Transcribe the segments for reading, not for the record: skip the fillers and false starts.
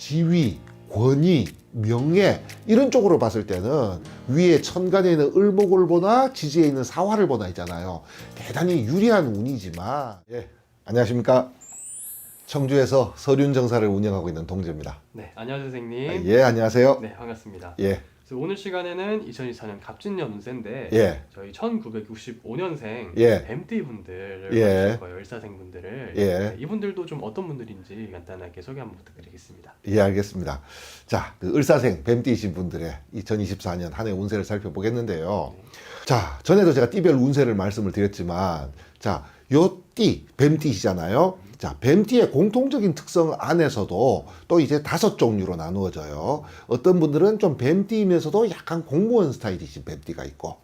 지위, 권위, 명예 이런 쪽으로 봤을 때는 위에 천간에 있는 을목을 보나 지지에 있는 사화를 보나 있잖아요. 대단히 유리한 운이지만 안녕하십니까. 청주에서 서륜정사를 운영하고 있는 동재입니다. 네, 안녕하세요 선생님. 예, 안녕하세요. 네, 반갑습니다. 예, 그래서 오늘 시간에는 2024년 갑진년 운세인데 예. 저희 1965년생 예. 뱀띠 분들을 예. 보실 거예요. 을사생 분들을. 예. 네, 이분들도 좀 어떤 분들인지 간단하게 소개 한번 부탁드리겠습니다. 예, 알겠습니다. 자, 그 을사생 뱀띠이신 분들의 2024년 한 해 운세를 살펴보겠는데요. 자, 전에도 제가 띠별 운세를 말씀을 드렸지만, 자, 요 띠, 뱀띠시잖아요. 자, 뱀띠의 공통적인 특성 안에서도 또 이제 5종류로 나누어져요. 어떤 분들은 좀 뱀띠이면서도 약간 공무원 스타일이신 뱀띠가 있고,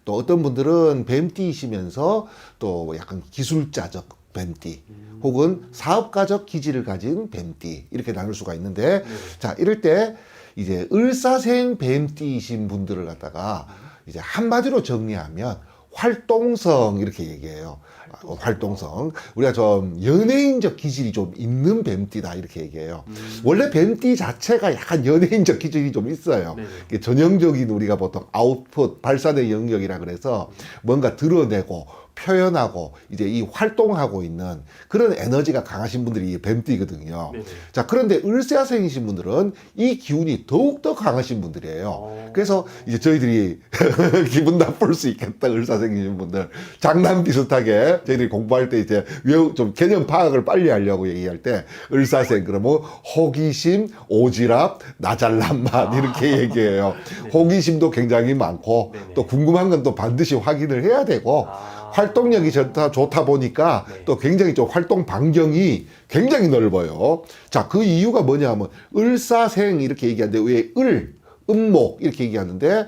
또 어떤 분들은 뱀띠이시면서 또 약간 기술자적 뱀띠, 혹은 사업가적 기질을 가진 뱀띠, 이렇게 나눌 수가 있는데, 자, 이럴 때 이제 을사생 뱀띠이신 분들을 갖다가 이제 한마디로 정리하면 활동성 이렇게 얘기해요. 활동성. 우리가 좀 연예인적 기질이 좀 있는 뱀띠다 이렇게 얘기해요. 원래 뱀띠 자체가 약간 연예인적 기질이 좀 있어요. 전형적인 우리가 보통 아웃풋, 발산의 영역이라 그래서 뭔가 드러내고 표현하고 이제 이 활동하고 있는 그런 에너지가 강하신 분들이 뱀띠거든요. 자, 그런데 을사생이신 분들은 이 기운이 더욱더 강하신 분들이에요. 그래서 이제 저희들이 기분 나쁠 수 있겠다. 을사생이신 분들 장난 비슷하게 저희들이 공부할 때 이제 좀 개념 파악을 빨리 하려고 얘기할 때 을사생 그러면 호기심, 오지랖, 나잘난 맛 이렇게 얘기해요. 호기심도 굉장히 많고 또 궁금한 건 또 반드시 확인을 해야 되고 활동력이 좋다 보니까 또 굉장히 좀 활동 반경이 굉장히 넓어요. 자, 그 이유가 뭐냐 하면 을사생 이렇게 얘기하는데 왜 음목 이렇게 얘기하는데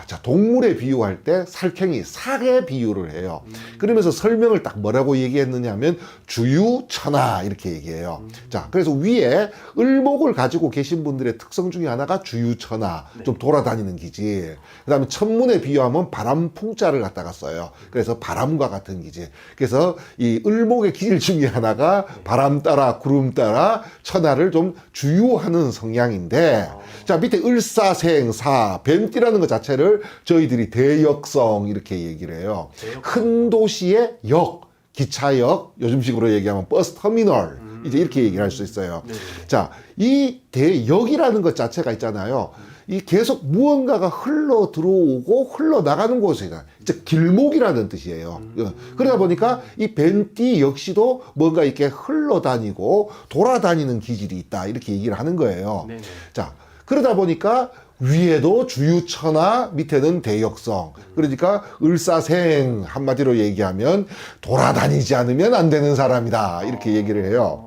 자, 동물에 비유할 때 살쾡이 사에 비유를 해요. 그러면서 설명을 딱 뭐라고 얘기했느냐 하면 주유천하 이렇게 얘기해요. 자, 그래서 위에 을목을 가지고 계신 분들의 특성 중에 하나가 주유천하, 좀 돌아다니는 기질. 그 다음에 천문에 비유하면 바람풍자를 갖다가 써요. 그래서 바람과 같은 기질. 그래서 이 을목의 기질 중에 하나가 바람 따라 구름 따라 천하를 좀 주유하는 성향인데, 자, 밑에 을사생사 뱀띠라는 것 자체를 저희들이 대역성 이렇게 얘기를 해요. 큰 도시의 역, 기차역, 요즘식으로 얘기하면 버스 터미널 이제 이렇게 얘기를 할 수 있어요. 자, 이 대역이라는 것 자체가 있잖아요. 이 계속 무언가가 흘러 들어오고 흘러 나가는 곳이잖아요. 즉 길목이라는 뜻이에요. 그러다 보니까 이 뱀띠 역시도 뭔가 이렇게 흘러다니고 돌아다니는 기질이 있다 이렇게 얘기를 하는 거예요. 자, 그러다 보니까 위에도 주유천하, 밑에는 대역성. 그러니까 을사생 한마디로 얘기하면 돌아다니지 않으면 안 되는 사람이다 이렇게 얘기를 해요.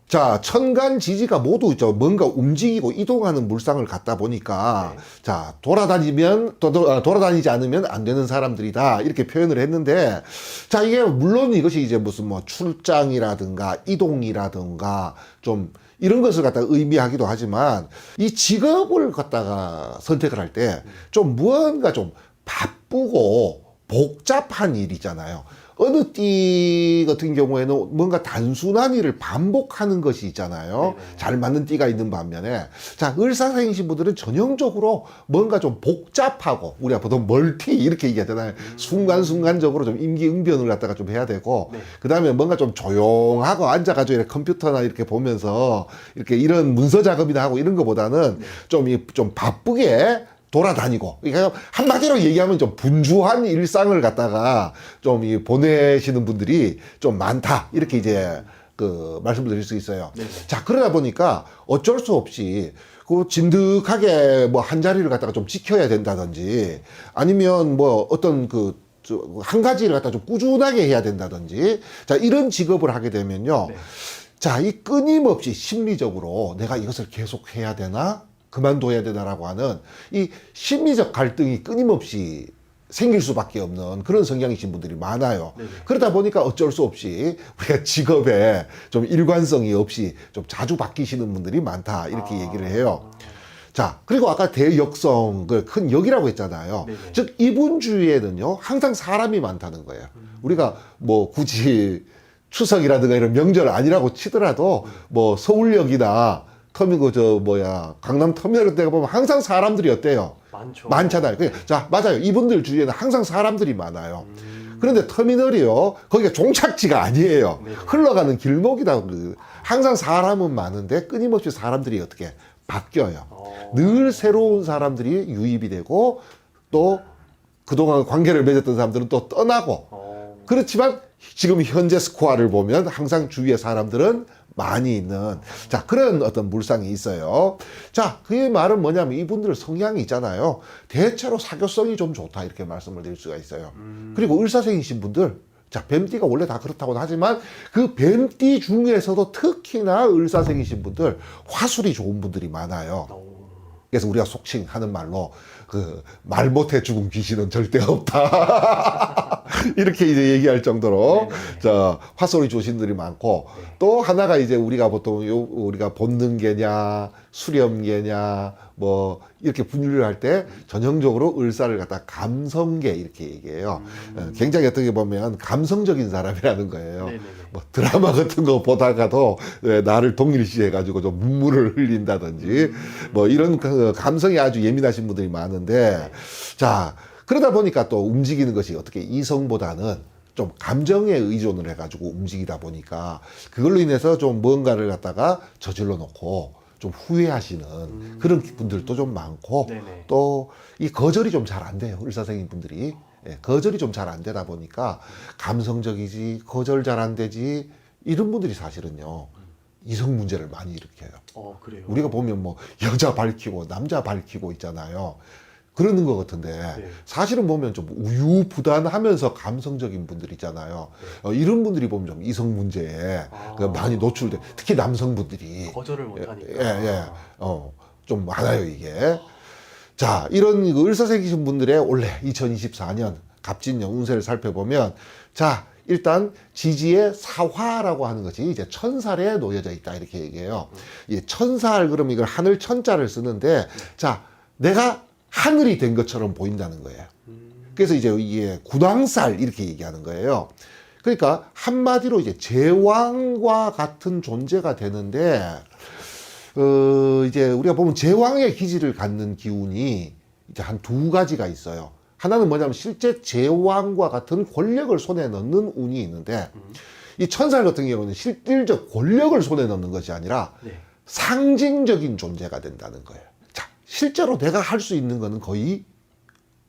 자, 천간 지지가 모두 뭔가 움직이고 이동하는 물상을 갖다 보니까 자, 돌아다니지 않으면 안 되는 사람들이다 이렇게 표현을 했는데, 자, 이게 물론 이것이 이제 무슨 뭐 출장이라든가 이동이라든가 좀 이런 것을 갖다가 의미하기도 하지만 이 직업을 갖다가 선택을 할 때 좀 무언가 좀 바쁘고 복잡한 일이잖아요. 어느 띠 같은 경우에는 뭔가 단순한 일을 반복하는 것이 있잖아요. 잘 맞는 띠가 있는 반면에, 자, 을사생이신 분들은 전형적으로 뭔가 좀 복잡하고, 우리가 보통 멀티 이렇게 얘기하잖아요. 순간순간적으로 좀 임기응변을 갖다가 좀 해야 되고, 그 다음에 뭔가 좀 조용하고 앉아가지고 이렇게 컴퓨터나 이렇게 보면서 이렇게 이런 문서 작업이나 하고 이런 것보다는 좀 바쁘게 돌아다니고, 그러니까 한마디로 얘기하면 좀 분주한 일상을 갖다가 좀 보내시는 분들이 좀 많다 이렇게 이제 말씀을 드릴 수 있어요. 자, 그러다 보니까 어쩔 수 없이 그 진득하게 뭐 한 자리를 갖다가 좀 지켜야 된다든지, 아니면 뭐 어떤 한 가지를 갖다 좀 꾸준하게 해야 된다든지, 자, 이런 직업을 하게 되면요. 자, 이 끊임없이 심리적으로 내가 이것을 계속 해야 되나? 그만둬야 되나라고 하는 이 심리적 갈등이 끊임없이 생길 수밖에 없는 그런 성향이신 분들이 많아요. 그러다 보니까 어쩔 수 없이 우리가 직업에 좀 일관성이 없이 좀 자주 바뀌시는 분들이 많다 이렇게 얘기를 해요. 자, 그리고 아까 대역성, 큰 역이라고 했잖아요. 즉 이분 주위에는요 항상 사람이 많다는 거예요. 우리가 뭐 굳이 추석이라든가 이런 명절 아니라고 치더라도 뭐 서울역이나 강남 터미널 같은 데 보면 항상 사람들이 어때요? 많죠. 많잖아요. 자, 맞아요. 이분들 주위에는 항상 사람들이 많아요. 그런데 터미널이요, 거기가 종착지가 아니에요. 네네. 흘러가는 길목이다. 항상 사람은 많은데 끊임없이 사람들이 어떻게 바뀌어요. 늘 새로운 사람들이 유입이 되고, 또 그동안 관계를 맺었던 사람들은 또 떠나고. 그렇지만 지금 현재 스코어를 보면 항상 주위에 사람들은 많이 있는, 자, 그런 어떤 물상이 있어요. 자, 그 말은 뭐냐면 이분들 성향이 있잖아요. 대체로 사교성이 좀 좋다, 이렇게 말씀을 드릴 수가 있어요. 그리고 을사생이신 분들, 자, 뱀띠가 원래 다 그렇다고는 하지만 그 뱀띠 중에서도 특히나 을사생이신 분들 화술이 좋은 분들이 많아요. 그래서 우리가 속칭 하는 말로 말 못해 죽은 귀신은 절대 없다. 이렇게 이제 얘기할 정도로 자, 화술이 좋으신 분들이 많고, 또 하나가 이제 우리가 보통 우리가 본능계냐 수렴계냐 뭐 이렇게 분류를 할 때 전형적으로 을사를 갖다 감성계 이렇게 얘기해요. 굉장히 어떻게 보면 감성적인 사람이라는 거예요. 뭐 드라마 같은 거 보다가도 나를 동일시해 가지고 좀 눈물을 흘린다든지 뭐 이런 감성이 아주 예민하신 분들이 많은데, 자, 그러다 보니까 또 움직이는 것이 어떻게 이성보다는 좀 감정에 의존을 해가지고 움직이다 보니까 그걸로 인해서 좀 뭔가를 갖다가 저질러 놓고 좀 후회하시는 그런 분들도 좀 많고, 또 이 거절이 좀 잘 안 돼요. 을사생인 분들이. 예, 거절이 좀 잘 안 되다 보니까 감성적이지, 거절 잘 안 되지, 이런 분들이 사실은요 이성 문제를 많이 일으켜요. 그래요? 우리가 보면 뭐 여자 밝히고 남자 밝히고 있잖아요. 그러는 것 같은데 사실은 보면 좀 우유부단하면서 감성적인 분들 있잖아요. 이런 분들이 보면 좀 이성 문제에 많이 노출돼. 특히 남성분들이 거절을 못하니까. 좀 많아요 이게. 자, 이런 을사생이신 분들의 올해 2024년 갑진년 운세를 살펴보면, 자, 일단 지지의 사화라고 하는 것이 이제 천살에 놓여져 있다, 이렇게 얘기해요. 이 천살, 그러면 이걸 하늘 천자를 쓰는데, 자, 내가 하늘이 된 것처럼 보인다는 거예요. 그래서 이제 이게 군왕살 이렇게 얘기하는 거예요. 그러니까 한마디로 이제 제왕과 같은 존재가 되는데, 이제 우리가 보면 제왕의 기질을 갖는 기운이 이제 한 두 가지가 있어요. 하나는 뭐냐면 실제 제왕과 같은 권력을 손에 넣는 운이 있는데, 이 천살 같은 경우는 실질적 권력을 손에 넣는 것이 아니라 상징적인 존재가 된다는 거예요. 자, 실제로 내가 할 수 있는 거는 거의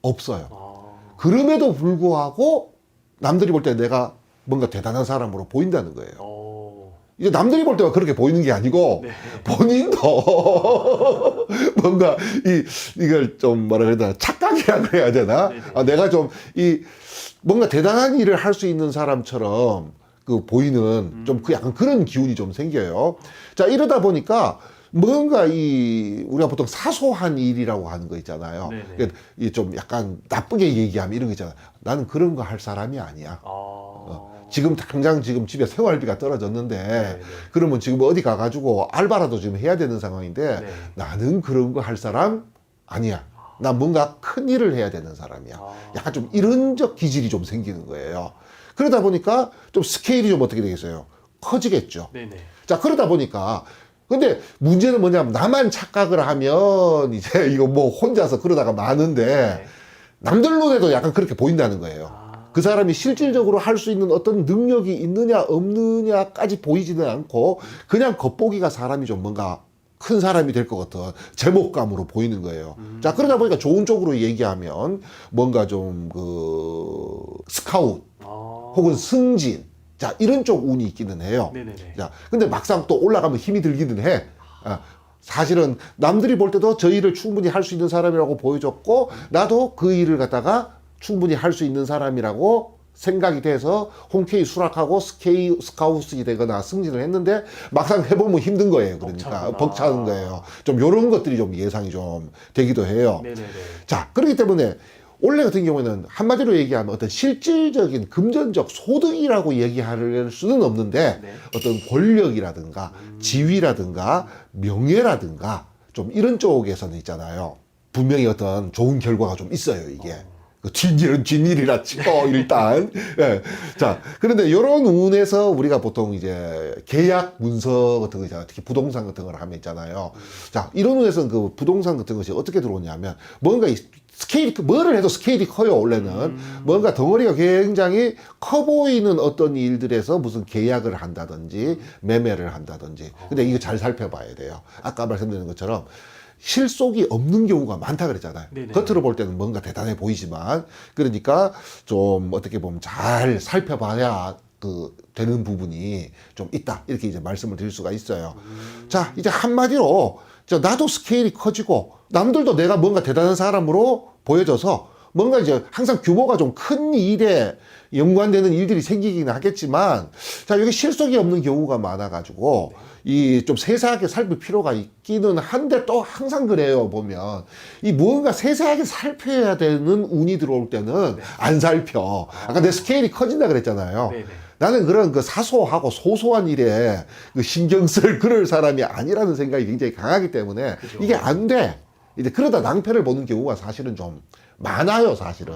없어요. 그럼에도 불구하고 남들이 볼 때 내가 뭔가 대단한 사람으로 보인다는 거예요. 이제 남들이 볼 때가 그렇게 보이는 게 아니고 본인도 뭔가 이걸 좀 뭐라 그래야 되나, 착각이라 그래야 되나? 내가 좀 뭔가 대단한 일을 할 수 있는 사람처럼 보이는 좀 약간 그런 기운이 좀 생겨요. 자, 이러다 보니까 뭔가 우리가 보통 사소한 일이라고 하는 거 있잖아요. 그러니까 좀 약간 나쁘게 얘기하면 이런 거 있잖아요. 나는 그런 거 할 사람이 아니야. 지금 당장 지금 집에 생활비가 떨어졌는데 그러면 지금 어디 가가지고 알바라도 지금 해야 되는 상황인데 나는 그런 거 할 사람 아니야. 나 뭔가 큰 일을 해야 되는 사람이야. 약간 좀 이런적 기질이 좀 생기는 거예요. 그러다 보니까 좀 스케일이 좀 어떻게 되겠어요? 커지겠죠. 자, 그러다 보니까 근데 문제는 뭐냐면 나만 착각을 하면 이제 이거 뭐 혼자서 그러다가 마는데 남들 눈에도 약간 그렇게 보인다는 거예요. 그 사람이 실질적으로 할 수 있는 어떤 능력이 있느냐 없느냐까지 보이지는 않고 그냥 겉보기가 사람이 좀 뭔가 큰 사람이 될 것 같은 제목감으로 보이는 거예요. 자, 그러다 보니까 좋은 쪽으로 얘기하면 뭔가 좀 스카웃 혹은 승진, 자, 이런 쪽 운이 있기는 해요. 자, 근데 막상 또 올라가면 힘이 들기는 해. 사실은 남들이 볼 때도 저 일을 충분히 할 수 있는 사람이라고 보여줬고, 나도 그 일을 갖다가 충분히 할 수 있는 사람이라고 생각이 돼서 홍케이 수락하고 스카우트이 되거나 승진을 했는데 막상 해보면 힘든 거예요. 그러니까 벅차는 거예요. 좀 이런 것들이 좀 예상이 좀 되기도 해요. 자, 그렇기 때문에 올해 같은 경우에는 한마디로 얘기하면 어떤 실질적인 금전적 소득이라고 얘기할 수는 없는데 어떤 권력이라든가 지위라든가 명예라든가 좀 이런 쪽에서는 있잖아요. 분명히 어떤 좋은 결과가 좀 있어요, 이게. 그 뒷일은 뒷일이라 치고 일단. 예. 자, 그런데 이런 운에서 우리가 보통 이제 계약 문서 같은 거 있잖아요. 특히 부동산 같은 걸 하면 있잖아요. 자, 이런 운에서는 그 부동산 같은 것이 어떻게 들어오냐면 뭔가 스케일이 뭐를 해도 스케일이 커요. 원래는 뭔가 덩어리가 굉장히 커 보이는 어떤 일들에서 무슨 계약을 한다든지 매매를 한다든지. 근데 이거 잘 살펴봐야 돼요. 아까 말씀드린 것처럼. 실속이 없는 경우가 많다 그랬잖아요. 네네. 겉으로 볼 때는 뭔가 대단해 보이지만, 그러니까 좀 어떻게 보면 잘 살펴봐야 그 되는 부분이 좀 있다. 이렇게 이제 말씀을 드릴 수가 있어요. 자, 이제 한마디로 나도 스케일이 커지고 남들도 내가 뭔가 대단한 사람으로 보여져서 뭔가 이제 항상 규모가 좀 큰 일에 연관되는 일들이 생기긴 하겠지만, 자, 여기 실속이 없는 경우가 많아가지고, 이 좀 세세하게 살필 필요가 있기는 한데 또 항상 그래요, 보면. 이 무언가 세세하게 살펴야 되는 운이 들어올 때는 안 살펴. 아까 내 스케일이 커진다 그랬잖아요. 네네. 나는 그런 그 사소하고 소소한 일에 그 신경 쓸 그럴 사람이 아니라는 생각이 굉장히 강하기 때문에 그죠. 이게 안 돼. 이제 그러다 낭패를 보는 경우가 사실은 좀 많아요, 사실은.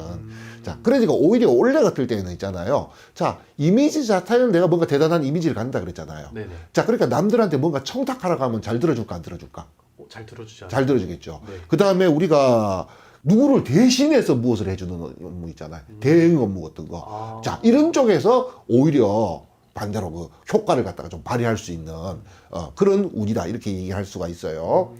자, 그러니까 오히려 원래 같을 때는 있잖아요. 자, 이미지 자체는 내가 뭔가 대단한 이미지를 갖는다 그랬잖아요. 네네. 자, 그러니까 남들한테 뭔가 청탁하라고 하면 잘 들어줄까, 안 들어줄까? 잘 들어주죠. 잘 들어주겠죠. 네. 그 다음에 우리가 누구를 대신해서 무엇을 해주는 업무 있잖아요. 대행 업무 같은 거. 아. 자, 이런 쪽에서 오히려 반대로 그 효과를 갖다가 좀 발휘할 수 있는 그런 운이다. 이렇게 얘기할 수가 있어요.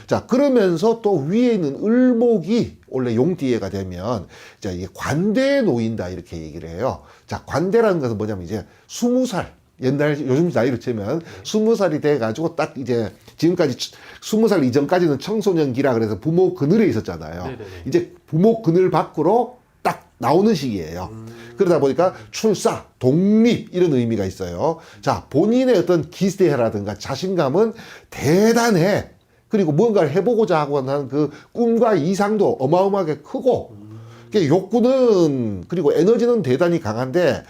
자, 그러면서 또 위에 있는 을목이 원래 용띠해가 되면 자, 이게 관대에 놓인다. 이렇게 얘기를 해요. 자, 관대라는 것은 뭐냐면 이제 20살. 옛날, 요즘 나이로 치면 20살이 돼가지고 딱 이제 지금까지 20살 이전까지는 청소년기라 그래서 부모 그늘에 있었잖아요. 네네네. 이제 부모 그늘 밖으로 딱 나오는 시기예요. 그러다 보니까 출사, 독립 이런 의미가 있어요. 자, 본인의 어떤 기대라든가 자신감은 대단해. 그리고 무언가를 해보고자 하고 하는 그 꿈과 이상도 어마어마하게 크고 욕구는 그리고 에너지는 대단히 강한데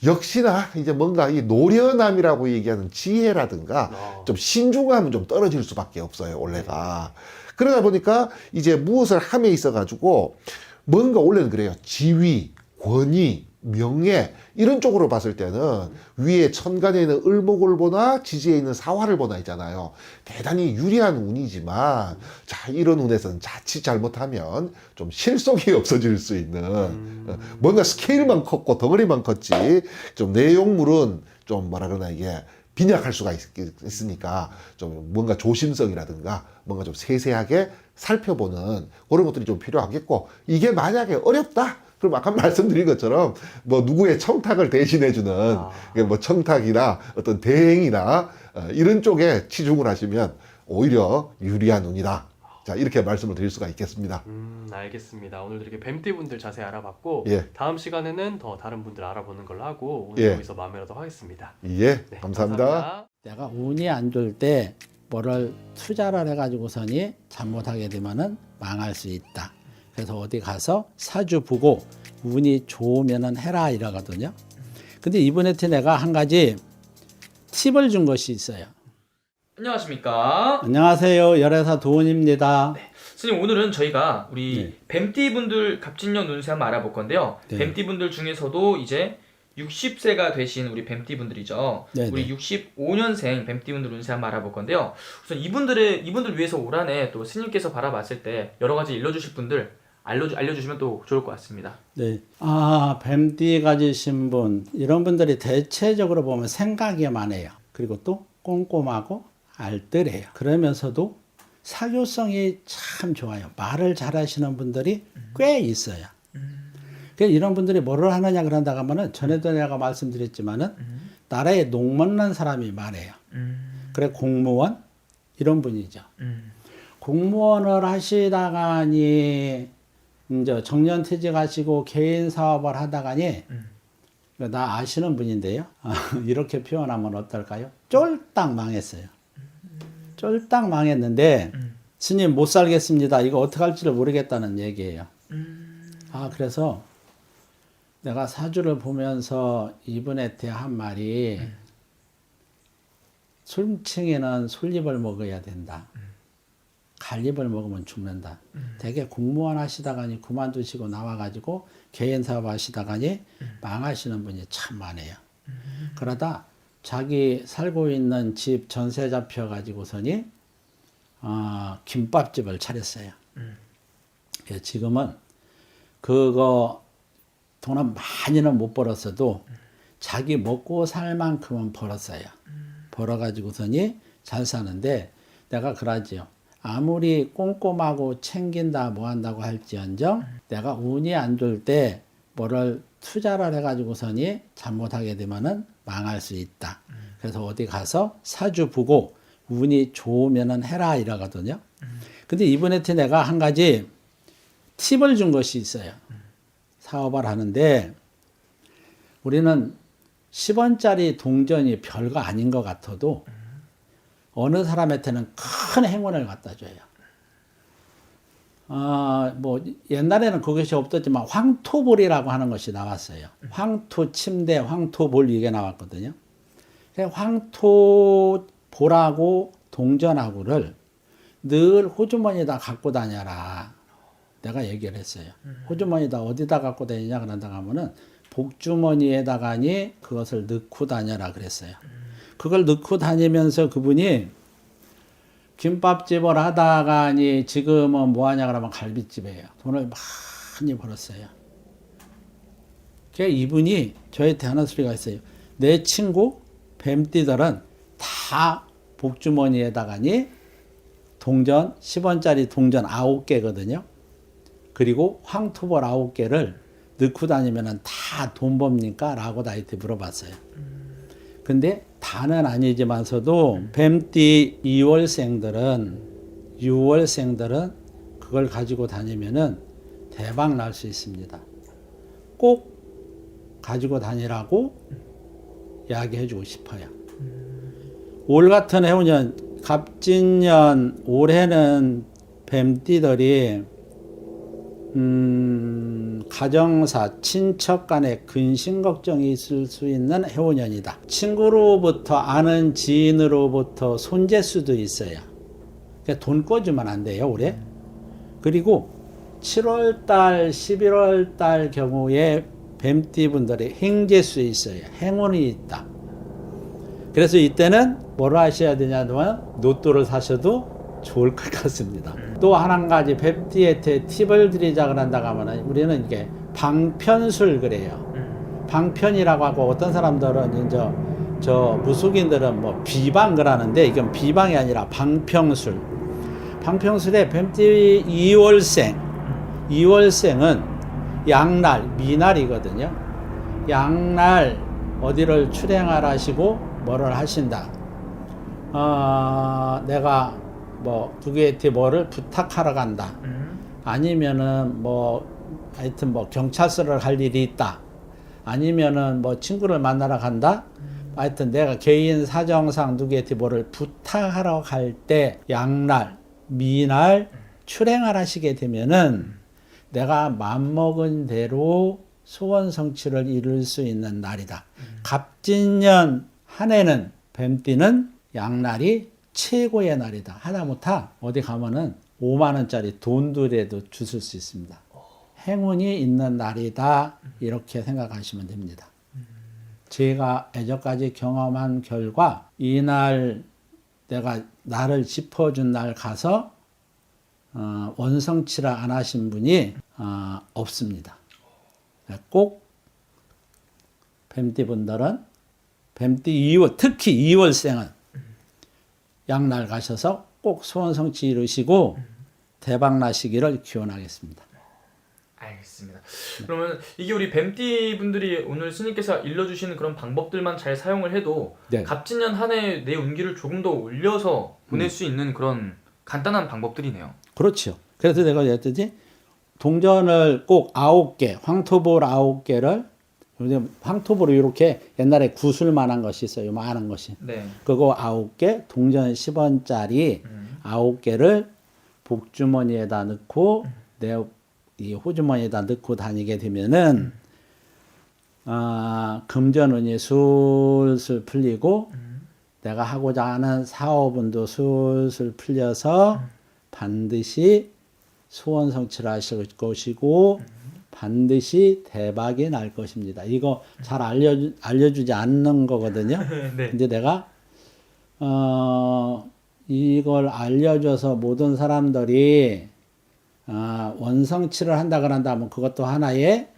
역시나 이제 뭔가 이 노련함이라고 얘기하는 지혜라든가 좀 신중함은 좀 떨어질 수밖에 없어요, 원래가. 그러다 보니까 이제 무엇을 함에 있어 가지고 뭔가 원래는 그래요. 지위, 권위, 명예 이런 쪽으로 봤을 때는 위에 천간에 있는 을목을 보나 지지에 있는 사화를 보나 있잖아요. 대단히 유리한 운이지만 자, 이런 운에서는 자칫 잘못하면 좀 실속이 없어질 수 있는 뭔가 스케일만 컸고 덩어리만 컸지 좀 내용물은 좀 뭐라 그러나 이게 빈약할 수가 있으니까 좀 뭔가 조심성이라든가 뭔가 좀 세세하게 살펴보는 그런 것들이 좀 필요하겠고, 이게 만약에 어렵다 그럼 아까 말씀드린 것처럼 뭐 누구의 청탁을 대신해주는 뭐 청탁이나 어떤 대행이나 이런 쪽에 치중을 하시면 오히려 유리한 운이다. 자, 이렇게 말씀을 드릴 수가 있겠습니다. 알겠습니다. 오늘 이렇게 뱀띠분들 자세히 알아봤고 예. 다음 시간에는 더 다른 분들 알아보는 걸로 하고 오늘 예. 여기서 마무리하도록 하겠습니다. 예, 네, 감사합니다. 내가 운이 안 좋을 때 뭐를 투자를 해가지고서니 잘못하게 되면은 망할 수 있다. 그래서 어디 가서 사주 보고 운이 좋으면은 해라 이러거든요. 근데 이번에 내가 한 가지 팁을 준 것이 있어요. 안녕하십니까. 안녕하세요. 열애사 도훈입니다. 선생님, 오늘은 저희가 우리 네. 뱀띠분들 갑진년 운세 한번 알아볼 건데요. 네. 뱀띠분들 중에서도 이제 60세가 되신 우리 뱀띠분들이죠. 네, 우리 네. 65년생 뱀띠분들 운세 한번 알아볼 건데요. 우선 이분들 위해서 올 한해 또 스님께서 바라봤을 때 여러 가지 일러주실 분들 알려주시면 또 좋을 것 같습니다. 네. 아, 뱀띠 가지신 분, 이런 분들이 대체적으로 보면 생각이 많아요. 그리고 또 꼼꼼하고 알뜰해요. 그러면서도 사교성이 참 좋아요. 말을 잘하시는 분들이 꽤 있어요. 그래서 이런 분들이 뭐를 하느냐 그런다고 하면은 전에도 내가 말씀드렸지만은 나라에 농먹는 사람이 많아요. 그래 공무원 이런 분이죠. 공무원을 하시다가니 이제 정년퇴직하시고 개인 사업을 하다가니 나 아시는 분인데요. 이렇게 표현하면 어떨까요? 쫄딱 망했어요. 쫄딱 망했는데 스님 못 살겠습니다. 이거 어떻게 할지를 모르겠다는 얘기예요. 아, 그래서 내가 사주를 보면서 이분한테 한 말이 술층에는 솔잎을 먹어야 된다. 갈립을 먹으면 죽는다. 되게 공무원 하시다가니 그만두시고 나와가지고 개인 사업 하시다가니 망하시는 분이 참 많아요. 그러다 자기 살고 있는 집 전세 잡혀가지고서니 김밥집을 차렸어요. 그래서 지금은 그거 돈은 많이는 못 벌었어도 자기 먹고 살 만큼은 벌었어요. 벌어가지고서니 잘 사는데 내가 그러지요. 아무리 꼼꼼하고 챙긴다 뭐 한다고 할지언정 내가 운이 안 좋을 때 뭐를 투자를 해가지고서니 잘못하게 되면은 망할 수 있다. 그래서 어디 가서 사주 보고 운이 좋으면은 해라 이러거든요. 근데 이번에 내가 한 가지 팁을 준 것이 있어요. 사업을 하는데 우리는 10원짜리 동전이 별거 아닌 것 같아도 어느 사람한테는 큰 행운을 갖다 줘요. 뭐 옛날에는 그것이 없었지만 황토볼이라고 하는 것이 나왔어요. 황토 침대, 황토볼 이게 나왔거든요. 황토볼하고 동전하고를 늘 호주머니에다 갖고 다녀라. 내가 얘기를 했어요. 호주머니에다 어디다 갖고 다니냐 그런다고 하면은 복주머니에다가니 그것을 넣고 다녀라 그랬어요. 그걸 넣고 다니면서 그분이 김밥집을 하다가니 지금은 뭐 하냐 그러면 갈비집이에요. 돈을 많이 벌었어요. 그러니까 이분이 저한테 하는 소리가 있어요. 내 친구 뱀띠들은 다 복주머니에다가니 동전 10원짜리 동전 9개거든요. 그리고 황토볼 9개를 넣고 다니면 다 돈 법니까? 라고 나한테 물어봤어요. 근데 다는 아니지만서도 뱀띠 6월생들은 그걸 가지고 다니면은 대박 날 수 있습니다. 꼭 가지고 다니라고 이야기해 주고 싶어요. 올 같은 해운년, 갑진년, 올해는 뱀띠들이 가정사, 친척 간에 근심 걱정이 있을 수 있는 해운년이다. 친구로부터 아는 지인으로부터 손재 수도 있어요. 그러니까 돈 꿔주면 안 돼요, 올해. 그리고 7월달, 11월달 경우에 뱀띠분들이 행재수 있어요. 행운이 있다. 그래서 이때는 뭘 하셔야 되냐면 로또를 사셔도 좋을 것 같습니다. 또 한 가지 뱀띠한테 팁을 드리자 그런다고 하면 우리는 이게 방편술 그래요. 방편이라고 하고 어떤 사람들은 이제 저 무속인들은 뭐 비방 그러는데 이건 비방이 아니라 방평술. 방평술에 뱀띠 2월생은 양날, 미날이거든요. 양날 어디를 출행을 하시고 뭐를 하신다. 내가 뭐 누구한테 뭐를 부탁하러 간다. 아니면은 뭐 하여튼 뭐 경찰서를 갈 일이 있다. 아니면은 뭐 친구를 만나러 간다. 하여튼 내가 개인 사정상 누구한테 뭐를 부탁하러 갈 때 양날, 미날 출행을 하시게 되면은 내가 맘먹은 대로 소원 성취를 이룰 수 있는 날이다. 갑진년 한 해는 뱀띠는 양날이 최고의 날이다. 하다못해 어디 가면은 5만 원짜리 돈들에도 주실 수 있습니다. 행운이 있는 날이다. 이렇게 생각하시면 됩니다. 제가 예전까지 경험한 결과 이날 내가 나를 짚어준 날 가서 원성치를 안 하신 분이 없습니다. 꼭 뱀띠분들은 뱀띠 2월 특히 2월생은 양날 가셔서 꼭 소원 성취 이루시고 대박 나시기를 기원하겠습니다. 알겠습니다. 그러면 이게 우리 뱀띠 분들이 오늘 스님께서 일러주시는 그런 방법들만 잘 사용을 해도 네. 갑진년 한 해 내 운기를 조금 더 올려서 보낼 수 있는 그런 간단한 방법들이네요. 그렇죠. 그래서 내가 얘기했더니 동전을 꼭 9개, 황토볼 9개를 황토볼이 이렇게 옛날에 구슬만한 것이 있어요. 많은 것이. 네. 그거 9개, 동전 10원짜리 9개를 복주머니에다 넣고 내 이 호주머니에다 넣고 다니게 되면은 금전운이 술술 풀리고 내가 하고자 하는 사업운도 술술 풀려서 반드시 소원 성취를 하실 것이고 반드시 대박이 날 것입니다. 이거 잘 알려주지 않는 거거든요. 네. 근데 내가 이걸 알려줘서 모든 사람들이 원성치를 한다 그런다면 그것도 하나의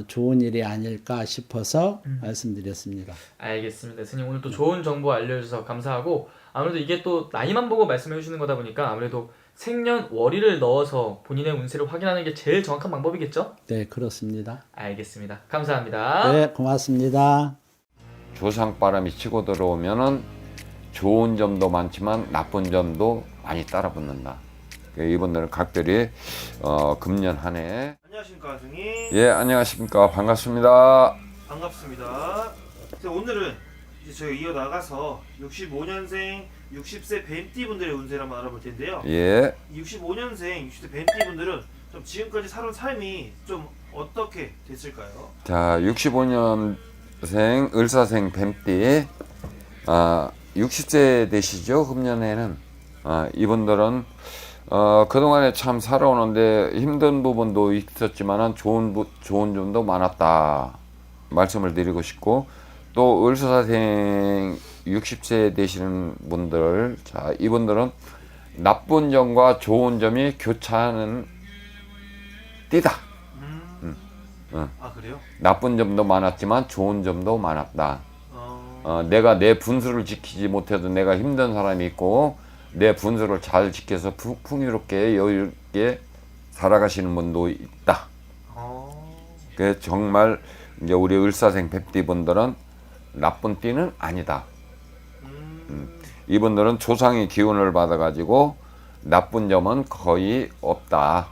좋은 일이 아닐까 싶어서 말씀드렸습니다. 알겠습니다. 스님 오늘 또 좋은 정보 알려주셔서 감사하고 아무래도 이게 또 나이만 보고 말씀해 주시는 거다 보니까 아무래도 생년월일을 넣어서 본인의 운세를 확인하는 게 제일 정확한 방법이겠죠? 네, 그렇습니다. 알겠습니다. 감사합니다. 네, 고맙습니다. 조상바람이 치고 들어오면은 좋은 점도 많지만 나쁜 점도 많이 따라붙는다. 이분들은 각별히 금년 한 해. 안녕하십니까 선생님. 예, 안녕하십니까. 반갑습니다. 반갑습니다. 오늘은 이제 저희가 이어나가서 65년생 60세 뱀띠 분들의 운세를 한번 알아볼 텐데요. 예, 65년생 60세 뱀띠 분들은 좀 지금까지 살아온 삶이 좀 어떻게 됐을까요? 자, 65년생 을사생 뱀띠 60세 되시죠? 금년에는 이분들은 그동안에 참 살아오는데 힘든 부분도 있었지만은 좋은 점도 많았다 말씀을 드리고 싶고, 또 을사생 60세 되시는 분들, 자, 이분들은 나쁜 점과 좋은 점이 교차하는 띠다. 아 그래요? 나쁜 점도 많았지만 좋은 점도 많았다. 어, 내가 내 분수를 지키지 못해도 내가 힘든 사람이 있고, 내 분수를 잘 지켜서 풍요롭게 여유있게 살아가시는 분도 있다. 그 정말 이제 우리 을사생 뱀띠 분들은 나쁜 띠는 아니다. 이분들은 조상의 기운을 받아가지고 나쁜 점은 거의 없다.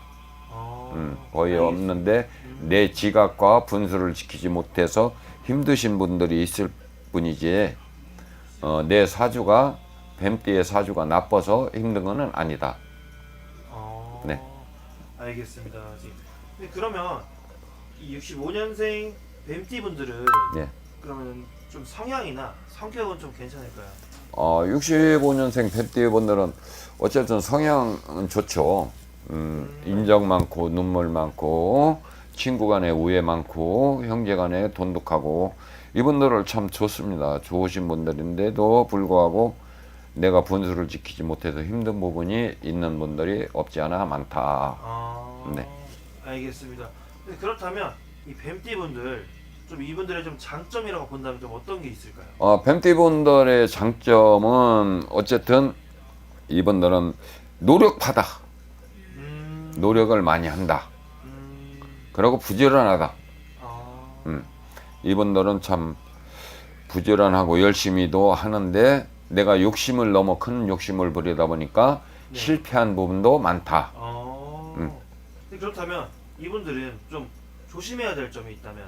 거의 없는데 내 지각과 분수를 지키지 못해서 힘드신 분들이 있을 뿐이지, 내 사주가 뱀띠의 사주가 나빠서 힘든 거는 아니다. 네. 알겠습니다. 근데 그러면 이 65년생 뱀띠 분들은 예. 그러면 좀 성향이나 성격은 좀 괜찮을까요? 65년생 뱀띠 분들은 어쨌든 성향은 좋죠. 인정 많고 눈물 많고 친구 간에 우애 많고 형제 간에 돈독하고, 이분들을 참 좋습니다. 좋으신 분들인데도 불구하고 내가 분수를 지키지 못해서 힘든 부분이 있는 분들이 없지 않아 많다. 네. 알겠습니다. 근데 그렇다면 이 뱀띠 분들 좀 이분들의 좀 장점이라고 본다면 좀 어떤 게 있을까요? 뱀띠 분들의 장점은 어쨌든 이분들은 노력하다. 노력을 많이 한다. 그리고 부지런하다. 이분들은 참 부지런하고 열심히도 하는데 내가 욕심을 너무 큰 욕심을 부리다 보니까 네. 실패한 부분도 많다. 근데 그렇다면 이분들은 좀 조심해야 될 점이 있다면?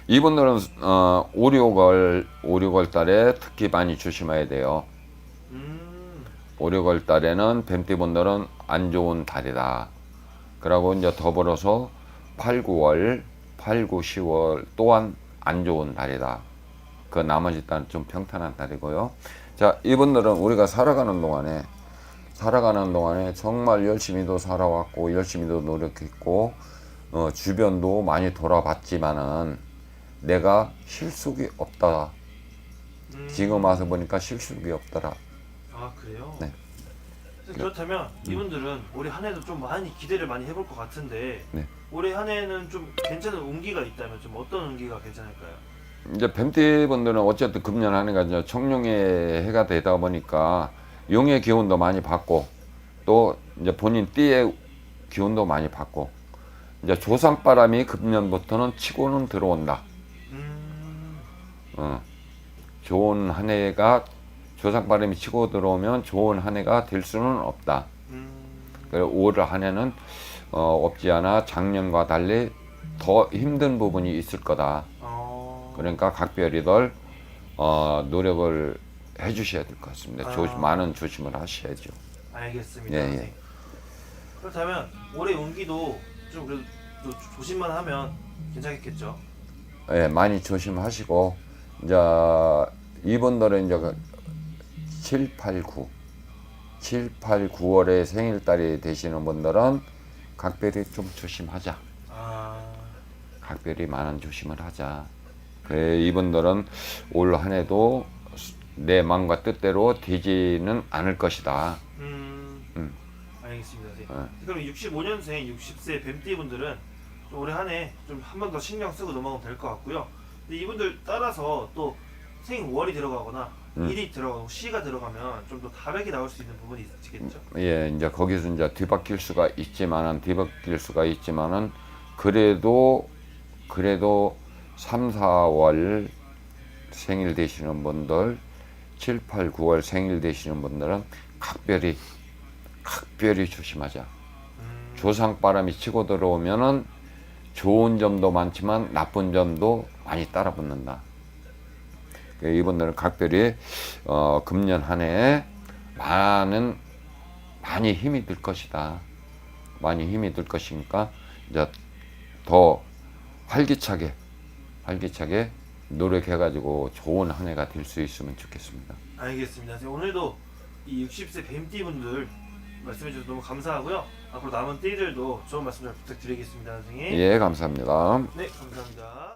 이분들은 5, 6월 달에 특히 많이 조심해야 돼요. 5, 6월 달에는 뱀띠 분들은 안 좋은 달이다. 그리고 이제 더불어서 8, 9월, 10월 또한 안 좋은 달이다. 그 나머지 달은 좀 평탄한 달이고요. 자, 이분들은 우리가 살아가는 동안에 정말 열심히도 살아왔고 열심히도 노력했고 주변도 많이 돌아봤지만은 내가 실속이 없다. 지금 와서 보니까 실속이 없더라. 아 그래요? 네. 그렇다면 이분들은 올해 한 해도 좀 많이 기대를 많이 해볼 것 같은데 네. 올해 한 해는 좀 괜찮은 운기가 있다면 좀 어떤 운기가 괜찮을까요? 이제 뱀띠 분들은 어쨌든 금년 한 해가 이제 청룡의 해가 되다 보니까 용의 기운도 많이 받고 또 이제 본인 띠의 기운도 많이 받고 이제 조상바람이 금년부터는 치고는 들어온다. 좋은 한 해가 조상바람이 치고 들어오면 좋은 한 해가 될 수는 없다. 그래서 올 한 해는 없지 않아 작년과 달리 더 힘든 부분이 있을 거다. 그러니까 각별히들 노력을 해주셔야 될 것 같습니다. 많은 조심을 하셔야죠. 알겠습니다. 예, 예. 선생님. 그렇다면 올해 운기도 좀 그래도 또 조심만 하면 괜찮겠죠? 예, 많이 조심하시고 이제 이분들은 이제 7, 8, 9 7, 8, 9월에 생일달이 되시는 분들은 각별히 좀 조심하자. 아, 각별히 많은 조심을 하자. 그래, 이분들은 올 한 해도 내 마음과 뜻대로 되지는 않을 것이다. 알겠습니다. 선생님. 그럼 65년생 60세 뱀띠 분들은 올해 한 해 좀 한 번 더 신경 쓰고 넘어가면 될 것 같고요. 근데 이분들 따라서 또 생월이 들어가거나 일이 들어가고 시가 들어가면 좀 더 다르게 나올 수 있는 부분이 있겠죠. 예, 이제 거기서 이제 뒤바뀔 수가 있지만은 그래도 3, 4월 생일 되시는 분들, 7, 8, 9월 생일 되시는 분들은 각별히 조심하자. 조상바람이 치고 들어오면은 좋은 점도 많지만 나쁜 점도 많이 따라 붙는다. 이분들은 각별히 금년 한 해에 많이 힘이 들 것이다. 많이 힘이 들 것이니까 이제 더 활기차게 노력해가지고 좋은 한 해가 될 수 있으면 좋겠습니다. 알겠습니다. 선생님, 오늘도 이 60세 뱀띠 분들 말씀해 주셔서 너무 감사하고요. 앞으로 남은 띠들도 좋은 말씀 잘 부탁드리겠습니다, 선생님. 예, 감사합니다. 네, 감사합니다.